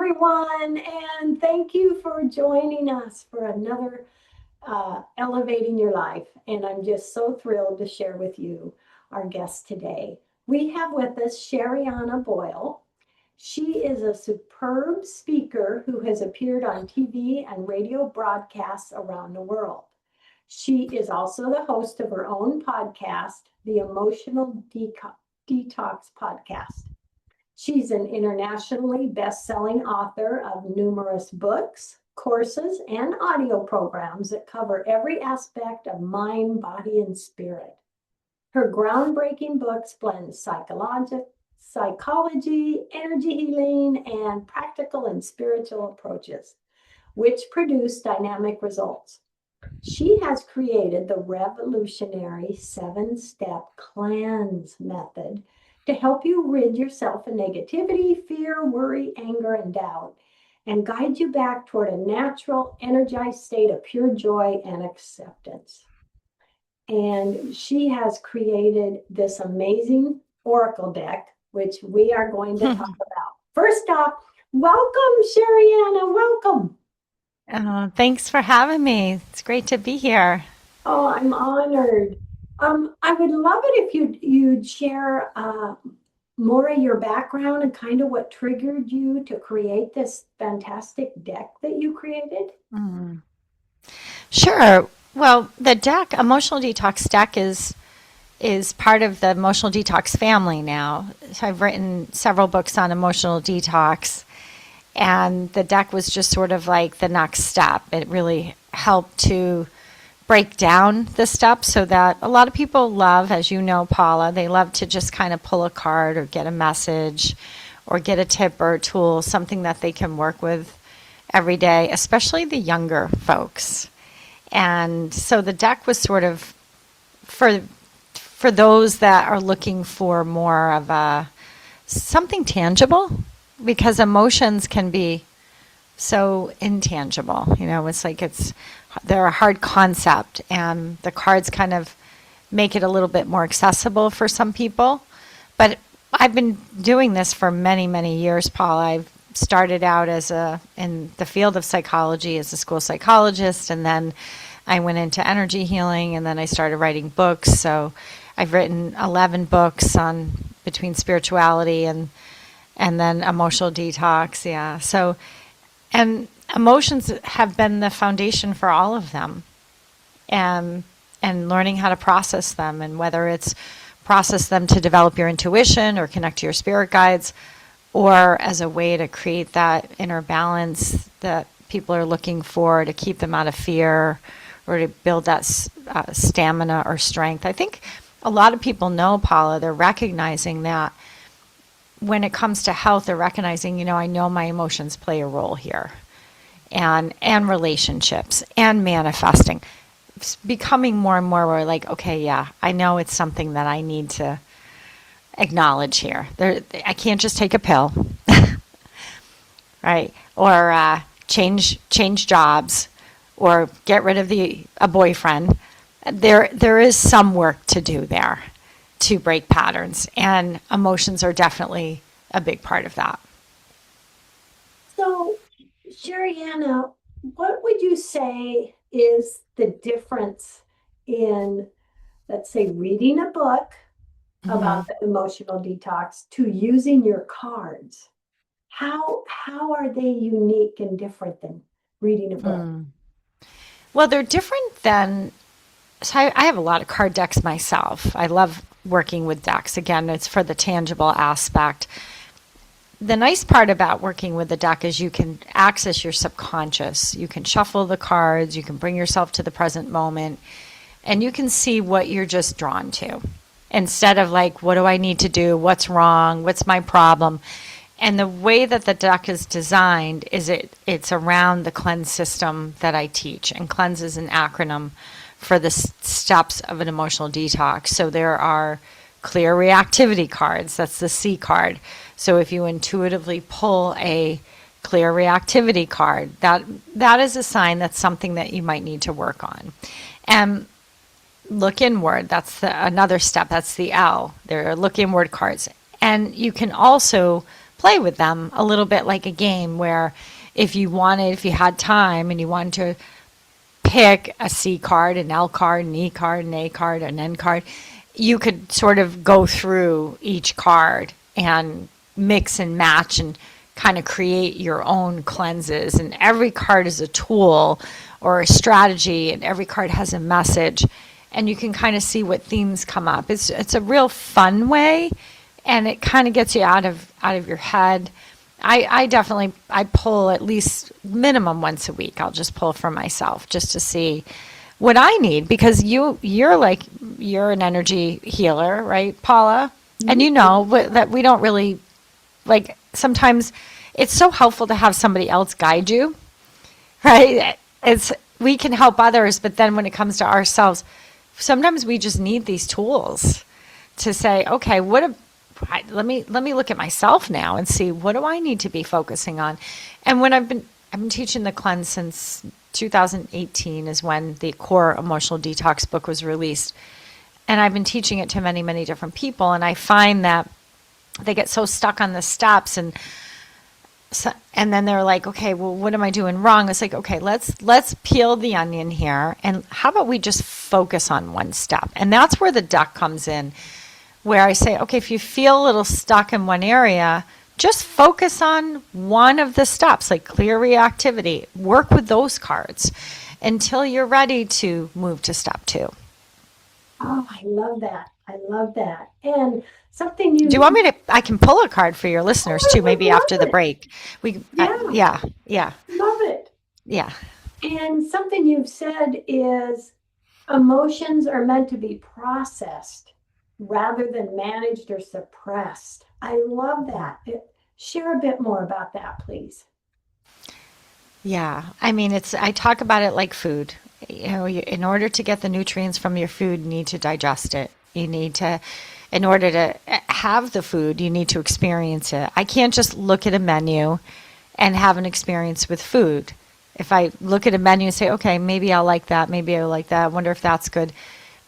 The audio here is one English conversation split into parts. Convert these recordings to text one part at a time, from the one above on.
everyone, and thank you for joining us for another Elevating Your Life. And I'm just so thrilled to share with you our guest today. We have with us Sherianna Boyle. She is a superb speaker who has appeared on TV and radio broadcasts around the world. She is also the host of her own podcast, the Detox Podcast. She's an internationally best-selling author of numerous books, courses, and audio programs that cover every aspect of mind, body, and spirit. Her groundbreaking books blend psychology, energy healing, and practical and spiritual approaches, which produce dynamic results. She has created the revolutionary 7-step C.L.E.A.N.S.E method to help you rid yourself of negativity, fear, worry, anger, and doubt, and guide you back toward a natural, energized state of pure joy and acceptance. And she has created this amazing oracle deck, which we are going to talk about. First off, welcome, Sherianna. Welcome. Thanks for having me. It's great to be here. Oh, I'm honored. I would love it if you'd share more of your background and kind of what triggered you to create this fantastic deck that you created. Sure. Well, the deck, Emotional Detox deck, is part of the Emotional Detox family now. So I've written several books on emotional detox, and the deck was just sort of like the next step. It really helped to break down the steps so that a lot of people love, as you know, Paula, they love to just kind of pull a card or get a message or get a tip or a tool, something that they can work with every day, especially the younger folks. And so the deck was sort of for those that are looking for more of a something tangible, because emotions can be so intangible. They're a hard concept, and the cards kind of make it a little bit more accessible for some people. But I've been doing this for many, many years, Paul. I've started out in the field of psychology as a school psychologist, and then I went into energy healing, and then I started writing books. So I've written 11 books on between spirituality and then emotional detox. Yeah. So, and emotions have been the foundation for all of them, and learning how to process them, and whether it's process them to develop your intuition or connect to your spirit guides, or as a way to create that inner balance that people are looking for to keep them out of fear or to build that stamina or strength. I think a lot of people know, Paula, they're recognizing that when it comes to health, they're recognizing, I know my emotions play a role here. And relationships and manifesting. It's becoming more and more, we're like, okay, yeah, I know it's something that I need to acknowledge here. I can't just take a pill, right? Or change jobs, or get rid of a boyfriend. There is some work to do there to break patterns, and emotions are definitely a big part of that. So, Sherianna, what would you say is the difference in, let's say, reading a book about the emotional detox to using your cards? How are they unique and different than reading a book? Well, they're different than. So I have a lot of card decks myself. I love working with decks. Again, it's for the tangible aspect. The nice part about working with the deck is you can access your subconscious. You can shuffle the cards, you can bring yourself to the present moment, and you can see what you're just drawn to. Instead of like, what do I need to do? What's wrong? What's my problem? And the way that the deck is designed is it's around the C.L.E.A.N.S.E system that I teach. And C.L.E.A.N.S is an acronym for the steps of an emotional detox. So there are clear reactivity cards. That's the C card. So if you intuitively pull a clear reactivity card, that is a sign that's something that you might need to work on. And look inward, that's another step. That's the L. There are look inward cards. And you can also play with them a little bit like a game where if you had time and you wanted to pick a C card, an L card, an E card, an A card, an N card, you could sort of go through each card and mix and match and kind of create your own cleanses. And every card is a tool or a strategy, and every card has a message. And you can kind of see what themes come up. It's a real fun way, and it kind of gets you out of your head. I definitely I pull at least minimum once a week. I'll just pull for myself just to see what I need, because you're an energy healer, right, Paula? And you know that we don't really like, sometimes it's so helpful to have somebody else guide you, right? It's we can help others, but then when it comes to ourselves, sometimes we just need these tools to say, okay, let me look at myself now and see, what do I need to be focusing on? And when I've been teaching the cleanse since 2018 is when the core emotional detox book was released. And I've been teaching it to many, many different people, and I find that they get so stuck on the steps, and then they're like, okay, well, what am I doing wrong? It's like, okay, let's peel the onion here, and how about we just focus on one step? And that's where the duck comes in, where I say, okay, if you feel a little stuck in one area, just focus on one of the steps, like clear reactivity. Work with those cards until you're ready to move to step two. Oh, I love that. I love that. And something Do you want me to? I can pull a card for your oh, listeners I too, would maybe after the love it. break. Yeah, Yeah, yeah, love it. yeah. And something you've said is emotions are meant to be processed rather than managed or suppressed. I love that. Share a bit more about that, please. Yeah, I mean, I talk about it like food. In order to get the nutrients from your food, you need to digest it. In order to have the food, you need to experience it. I can't just look at a menu and have an experience with food. If I look at a menu and say, okay, maybe I'll like that, maybe I'll like that, I wonder if that's good.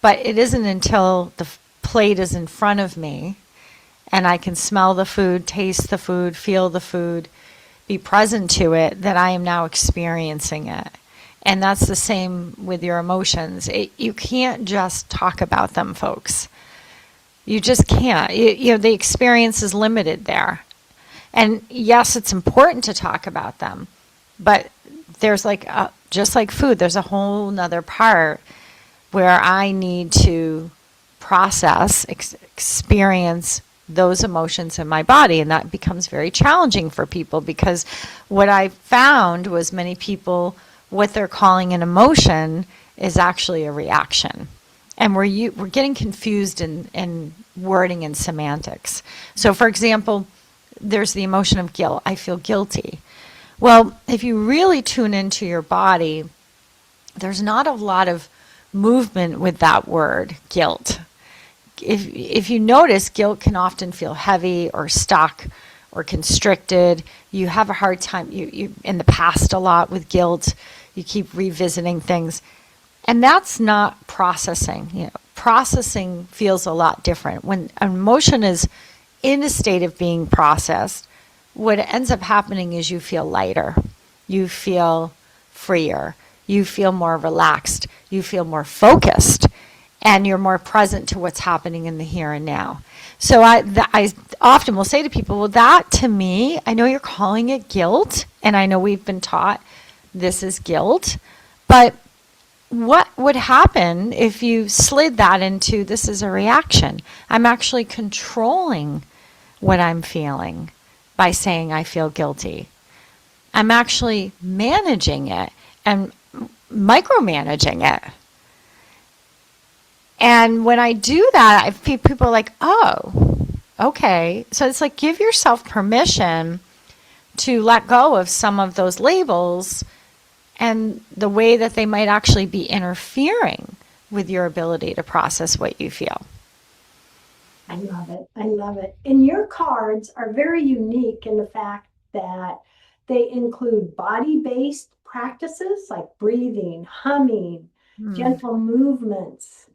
But it isn't until the plate is in front of me and I can smell the food, taste the food, feel the food, be present to it, that I am now experiencing it. And that's the same with your emotions. You can't just talk about them, folks. You just can't. The experience is limited there. And yes, it's important to talk about them, but there's just like food, there's a whole nother part where I need to process, experience those emotions in my body. And that becomes very challenging for people, because what I found was many people, what they're calling an emotion is actually a reaction. And we're getting confused in wording and semantics. So, for example, there's the emotion of guilt. I feel guilty. Well, if you really tune into your body, there's not a lot of movement with that word, guilt. If you notice, guilt can often feel heavy or stuck or constricted. You have a hard time you in the past a lot with guilt. You keep revisiting things. And that's not processing. Processing feels a lot different. When an emotion is in a state of being processed, what ends up happening is you feel lighter. You feel freer. You feel more relaxed. You feel more focused. And you're more present to what's happening in the here and now. So I often will say to people, well, that to me, I know you're calling it guilt, and I know we've been taught this is guilt, but what would happen if you slid that into this is a reaction? I'm actually controlling what I'm feeling by saying I feel guilty. I'm actually managing it and micromanaging it. And when I do that, people are like, oh, okay. So it's like, give yourself permission to let go of some of those labels and the way that they might actually be interfering with your ability to process what you feel. I love it. I love it. And your cards are very unique in the fact that they include body-based practices like breathing, humming, Hmm. gentle movements.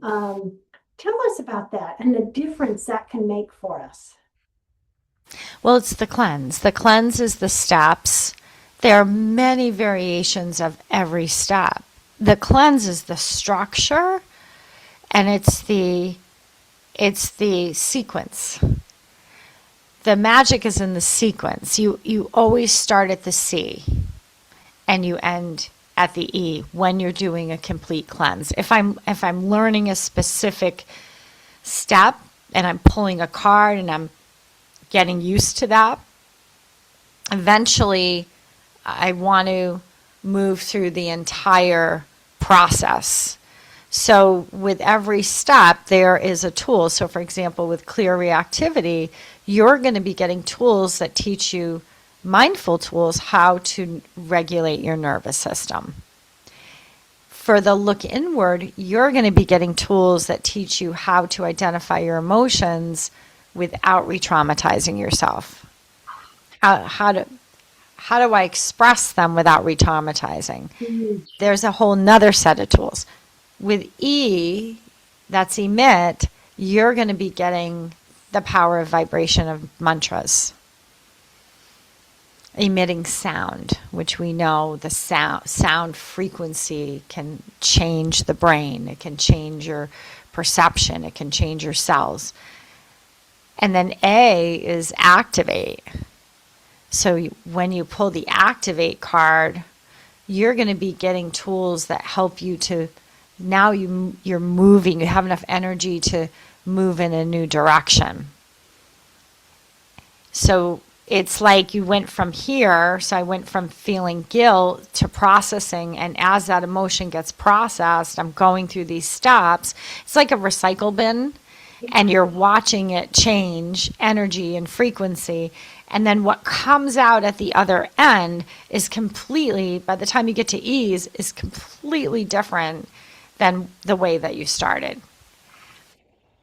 Tell us about that and the difference that can make for us. Well, it's the cleanse. The cleanse is the steps. There are many variations of every step. The cleanse is the structure, and it's the sequence. The magic is in the sequence. You always start at the C and you end at the E when you're doing a complete cleanse. If I'm learning a specific step and I'm pulling a card and I'm getting used to that, eventually I want to move through the entire process. So with every step, there is a tool. So for example, with clear reactivity, you're going to be getting tools that teach you, mindful tools, how to regulate your nervous system. For the look inward, you're going to be getting tools that teach you how to identify your emotions without re-traumatizing yourself. How do I express them without re-traumatizing? Huge. There's a whole nother set of tools. With E, that's emit, you're going to be getting the power of vibration of mantras. Emitting sound, which we know the sound frequency can change the brain. It can change your perception. It can change your cells. And then A is activate. So when you pull the activate card, you're going to be getting tools that help you to, now you're moving, you have enough energy to move in a new direction. So it's like you went from here, so I went from feeling guilt to processing, and as that emotion gets processed, I'm going through these steps. It's like a recycle bin, and you're watching it change energy and frequency, and then what comes out at the other end is completely, by the time you get to ease, is completely different than the way that you started.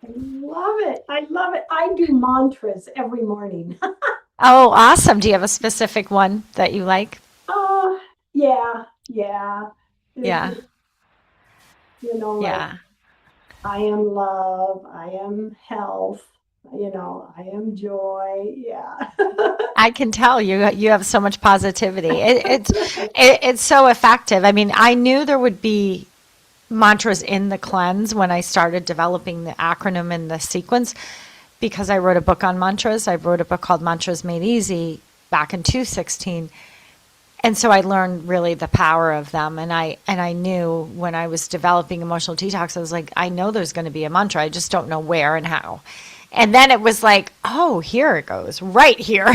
I love it. I love it. I do mantras every morning. Oh, awesome. Do you have a specific one that you like? Oh, yeah, yeah. There's Yeah, just, like, yeah. I am love, I am health, I am joy. Yeah. I can tell you have so much positivity. It's so effective. I mean, I knew there would be mantras in the cleanse when I started developing the acronym and the sequence because I wrote a book on mantras. I wrote a book called Mantras Made Easy back in 2016. And so I learned really the power of them. And I knew when I was developing emotional detox, I was like, I know there's going to be a mantra. I just don't know where and how. And then it was like, oh, here it goes, right here,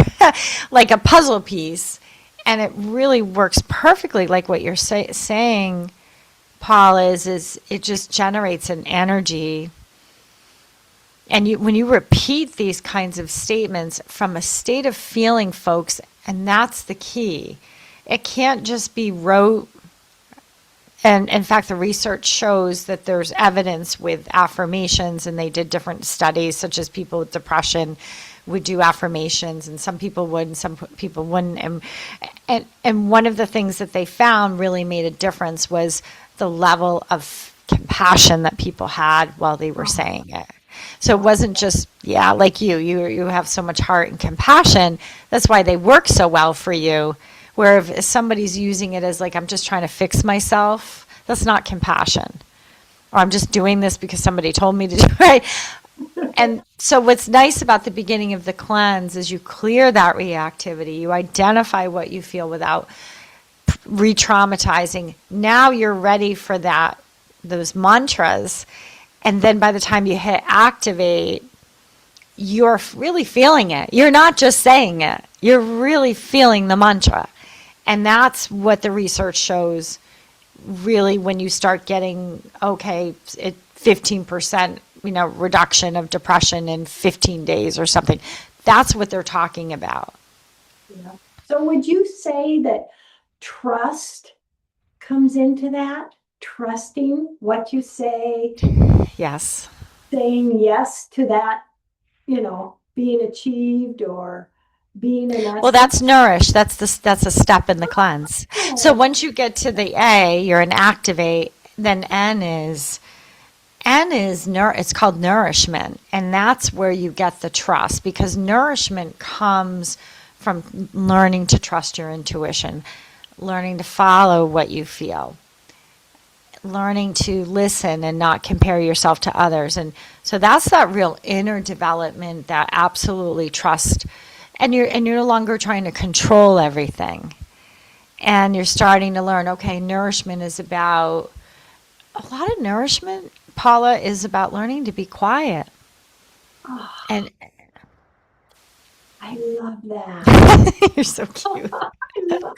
like a puzzle piece. And it really works perfectly, like what you're saying, Paul, is it just generates an energy. And when you repeat these kinds of statements from a state of feeling, folks, and that's the key. It can't just be rote. And in fact, the research shows that there's evidence with affirmations, and they did different studies, such as people with depression would do affirmations, and some people would, and some people wouldn't. And one of the things that they found really made a difference was the level of compassion that people had while they were saying it. So it wasn't just, yeah, like you have so much heart and compassion. That's why they work so well for you. Where if somebody's using it as like, I'm just trying to fix myself, that's not compassion. Or I'm just doing this because somebody told me to do it. Right? And so what's nice about the beginning of the cleanse is you clear that reactivity. You identify what you feel without re-traumatizing. Now you're ready for those mantras. And then by the time you hit activate, you're really feeling it. You're not just saying it. You're really feeling the mantra. And that's what the research shows, really, when you start getting, 15%, reduction of depression in 15 days or something. That's what they're talking about. Yeah. So would you say that trust comes into that? Trusting what you say, Yes. saying yes to that, being achieved or being in Well, essence. that's nourish. That's a step in the cleanse. So once you get to the A, you're an activate, then N is N is it's called nourishment, and that's where you get the trust, because nourishment comes from learning to trust your intuition, learning to follow what you feel, learning to listen and not compare yourself to others. And so that's that real inner development, that absolutely trust, and you're no longer trying to control everything. And you're starting to learn, okay, nourishment is about, a lot of nourishment, Paula, is about learning to be quiet. Oh, And I love that. you're so cute. I love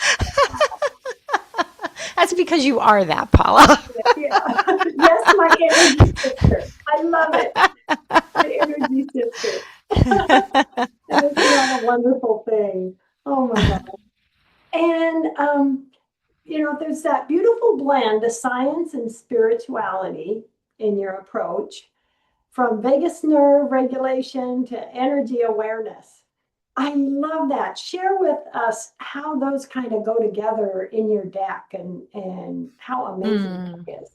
That's because you are that, Paula. it. Yeah. Yes, my energy sister. I love it. My energy sister. And isn't that a wonderful thing? Oh my God. And there's that beautiful blend of science and spirituality in your approach, from vagus nerve regulation to energy awareness. I love that. Share with us how those kind of go together in your deck, and how amazing that is.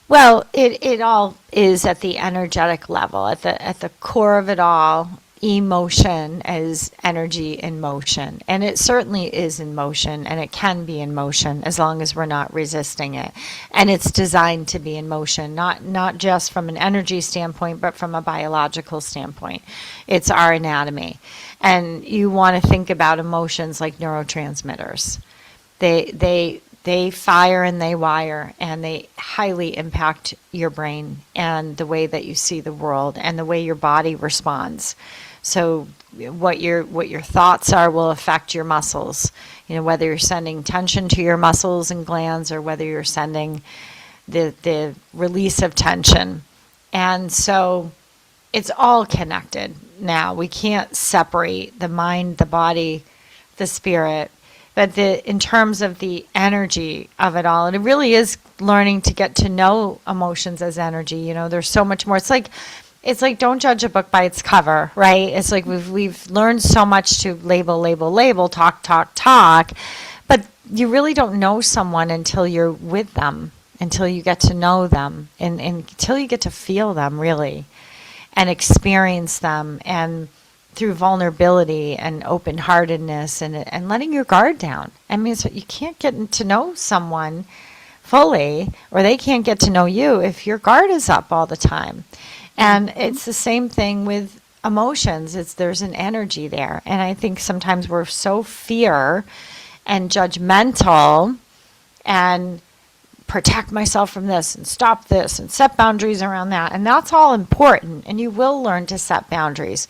Well, it all is at the energetic level, at the core of it all. Emotion is energy in motion, and it certainly is in motion, and it can be in motion as long as we're not resisting it. And it's designed to be in motion, not just from an energy standpoint, but from a biological standpoint. It's our anatomy, and you want to think about emotions like neurotransmitters. They fire and they wire, and they highly impact your brain and the way that you see the world and the way your body responds. So what your thoughts are will affect your muscles. Whether you're sending tension to your muscles and glands, or whether you're sending the release of tension. And so it's all connected now. We can't separate the mind, the body, the spirit. But in terms of the energy of it all, and it really is learning to get to know emotions as energy. There's so much more. It's like don't judge a book by its cover, right? It's like we've learned so much to label, talk, but you really don't know someone until you're with them, until you get to know them, and until you get to feel them really, and experience them, and through vulnerability and open-heartedness, and letting your guard down. I mean, so you can't get to know someone fully, or they can't get to know you if your guard is up all the time. And it's the same thing with emotions. There's an energy there. And I think sometimes we're so fear and judgmental, and protect myself from this and stop this and set boundaries around that. And that's all important. And you will learn to set boundaries.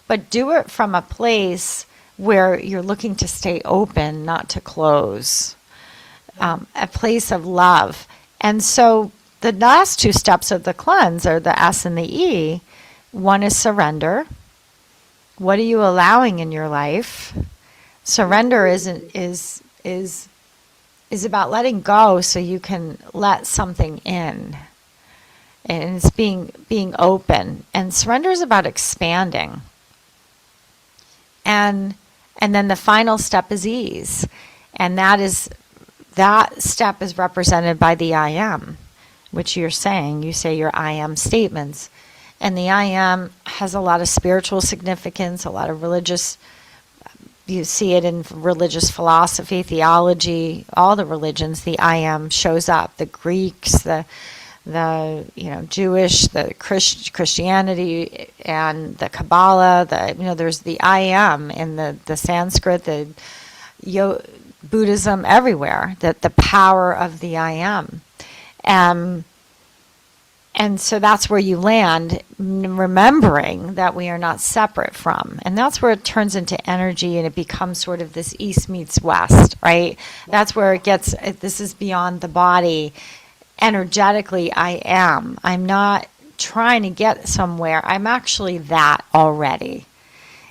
But do it from a place where you're looking to stay open, not to close, a place of love. And so the last two steps of the cleanse are the S and the E. One is surrender. What are you allowing in your life? Surrender is about letting go so you can let something in. And it's being open. And surrender is about expanding. And then the final step is ease. And that step is represented by the I am, which you're saying. You say your I am statements. And the I am has a lot of spiritual significance, a lot of religious. You see it in religious philosophy, theology, all the religions. The I am shows up. The Greeks, the Jewish, the Christianity, and the Kabbalah. There's the I am in the Sanskrit, the Buddhism, everywhere. That the power of the I am. And so that's where you land, remembering that we are not separate from. And that's where it turns into energy, and it becomes sort of this East meets West, right? That's where this is beyond the body. Energetically, I am. I'm not trying to get somewhere. I'm actually that already.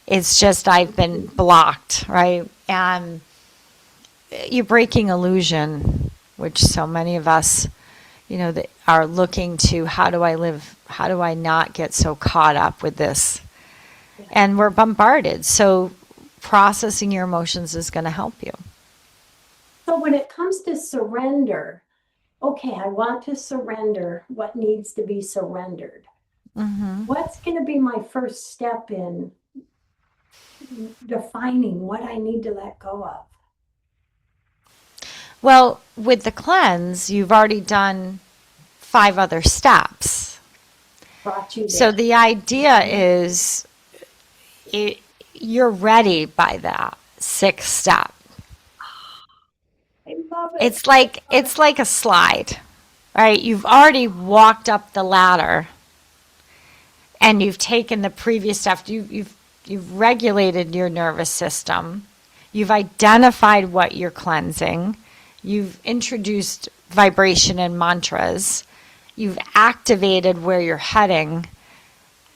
It's just I've been blocked, right? And you're breaking illusion, which so many of us that are looking to, how do I live? How do I not get so caught up with this? And we're bombarded. So processing your emotions is going to help you. So when it comes to surrender, okay, I want to surrender what needs to be surrendered. Mm-hmm. What's going to be my first step in defining what I need to let go of? Well, with the cleanse, you've already done 5 other steps. Brought you So there. the idea is it, you're ready by that 6th step. I love it. It's like a slide, right? You've already walked up the ladder and you've taken the previous step. You've regulated your nervous system. You've identified what you're cleansing. You've introduced vibration and mantras. You've activated where you're heading.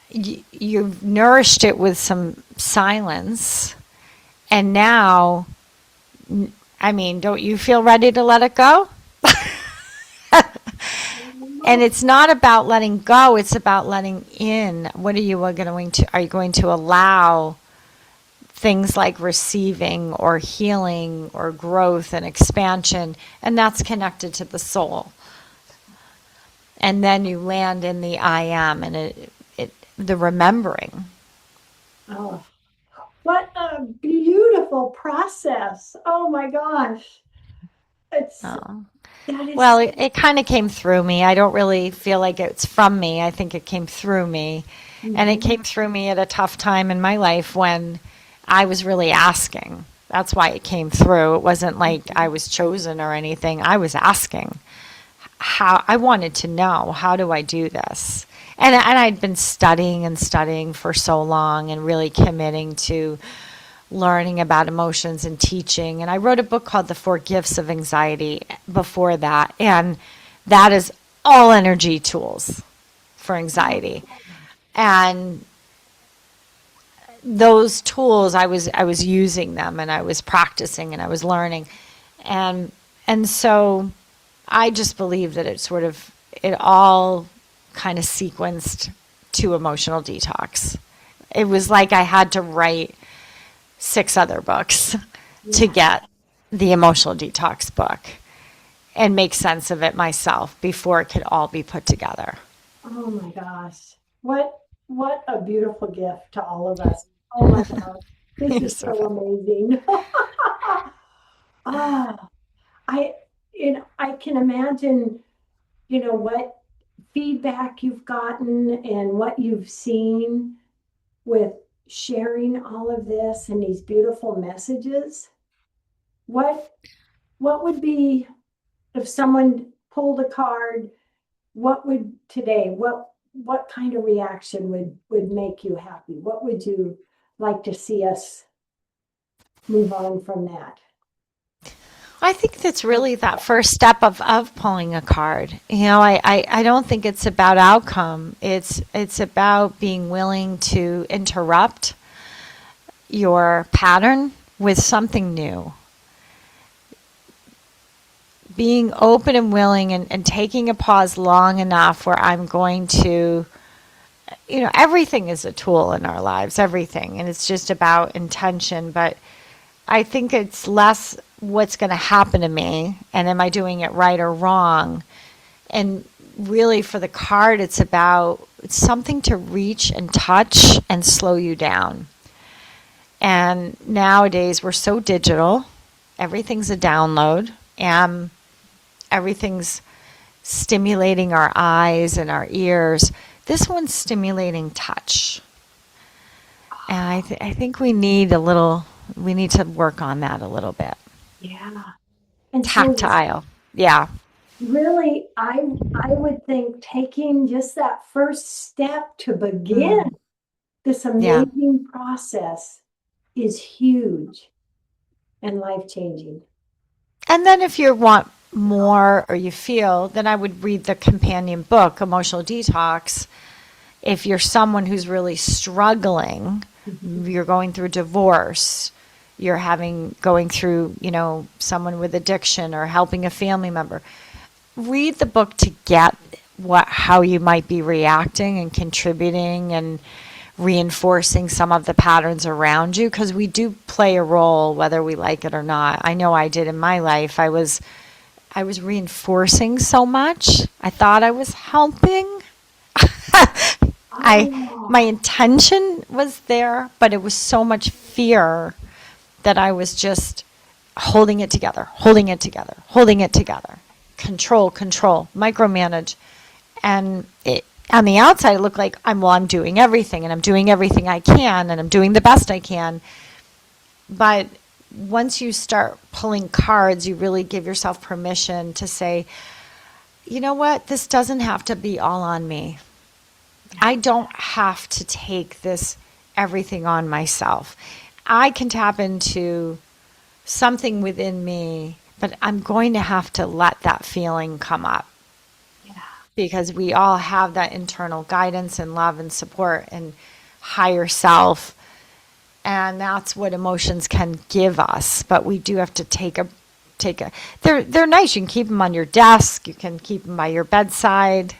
You've nourished it with some silence. And now, I mean, don't you feel ready to let it go? And it's not about letting go, it's about letting in. What are you going to are you going to allow things like receiving or healing or growth and expansion, and that's connected to the soul. And then you land in the I am and the remembering. Oh, what a beautiful process. Oh my gosh. It's Oh. that is Well, it kind of came through me. I don't really feel like it's from me. I think it came through me. And it Mhm. came through me at a tough time in my life when I was really asking. That's why it came through. It wasn't like I was chosen or anything. I was asking. How I wanted to know, how do I do this? And I'd been studying and studying for so long and really committing to learning about emotions and teaching. And I wrote a book called The 4 Gifts of Anxiety before that. And that is all energy tools for anxiety. And those tools, I was using them and I was practicing and I was learning. And so I just believe that it all kind of sequenced to emotional detox. It was like I had to write 6 other books to Yeah. get the emotional detox book and make sense of it myself before it could all be put together. Oh my gosh. What a beautiful gift to all of us. Oh my gosh. This You're is so so welcome. amazing. Ah, I I can imagine, what feedback you've gotten and what you've seen with sharing all of this and these beautiful messages. What what would be if someone pulled a card, what would today, what kind of reaction would make you happy? What would you like to see us move on from that? I think that's really that first step of pulling a card. I don't think it's about outcome. It's about being willing to interrupt your pattern with something new. Being open and willing and taking a pause long enough where I'm going to, everything is a tool in our lives, everything. And it's just about intention. But I think it's less what's going to happen to me and am I doing it right or wrong. And really for the card, it's something to reach and touch and slow you down. And nowadays we're so digital, everything's a download, and everything's stimulating our eyes and our ears. This one's stimulating touch. And I think we need to work on that a little bit. Yeah. And so Tactile. Yeah. really, I would think taking just that first step to begin Mm. this Yeah. amazing process is huge and life changing. And then if you want more or you feel, then I would read the companion book, Emotional Detox. If you're someone who's really struggling, you're going through divorce, you're going through, someone with addiction or helping a family member, read the book to get how you might be reacting and contributing and reinforcing some of the patterns around you, because we do play a role whether we like it or not. I know I did in my life. I was I was reinforcing so much. I thought I was helping. I my Oh, intention was there, but it was so much fear that I was just holding it together, holding it together, holding it together. Control, control, micromanage. And on the outside, it looked like I'm doing everything and I'm doing everything I can and I'm doing the best I can. But once you start pulling cards, you really give yourself permission to say, you know what, this doesn't have to be all on me. I don't have to take this everything on myself. I can tap into something within me, but I'm going to have to let that feeling come up yeah. because we all have that internal guidance and love and support and higher self. And that's what emotions can give us. But we do have to take a they're nice. You can keep them on your desk, you can keep them by your bedside.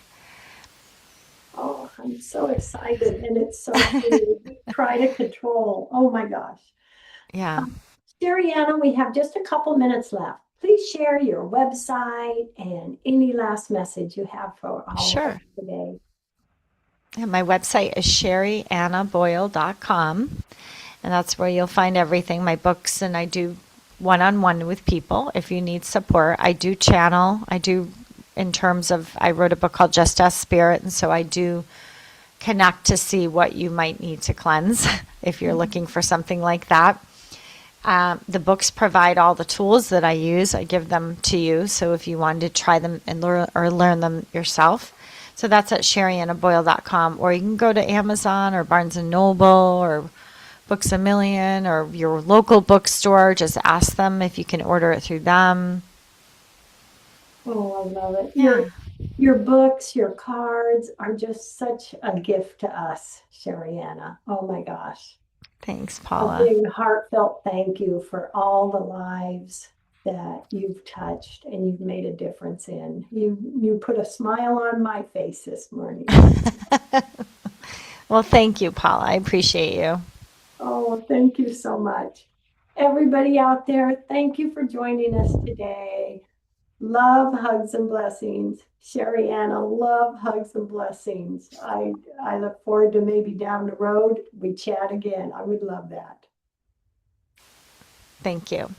Oh, I'm so excited. And it's so true. Try to control. Oh my gosh. Yeah. Sherianna, we have just a couple minutes left. Please share your website and any last message you have for all of us Sure. today. And my website is sherryannaboyle.com. And that's where you'll find everything, my books, and I do one-on-one with people if you need support. I do channel. I do in terms of I wrote a book called Just As Spirit, and so I do connect to see what you might need to cleanse if you're looking for something like that. The books provide all the tools that I use. I give them to you. So if you wanted to try them and learn them yourself. So that's at sherryannaboyle.com. Or you can go to Amazon or Barnes& and Noble or Books A Million or your local bookstore. Just ask them if you can order it through them. Oh, I love it. Yeah. Your books, your cards are just such a gift to us, Sherianna. Oh my gosh. Thanks, A Paula. big heartfelt thank you for all the lives that you've touched and you've made a difference in. You put a smile on my face this morning. Well, thank you, Paula. I appreciate you. Oh, thank you so much. Everybody out there, thank you for joining us today. Love, hugs, and blessings. Sherianna, love, hugs, and blessings. I look forward to maybe down the road we chat again. I would love that. Thank you.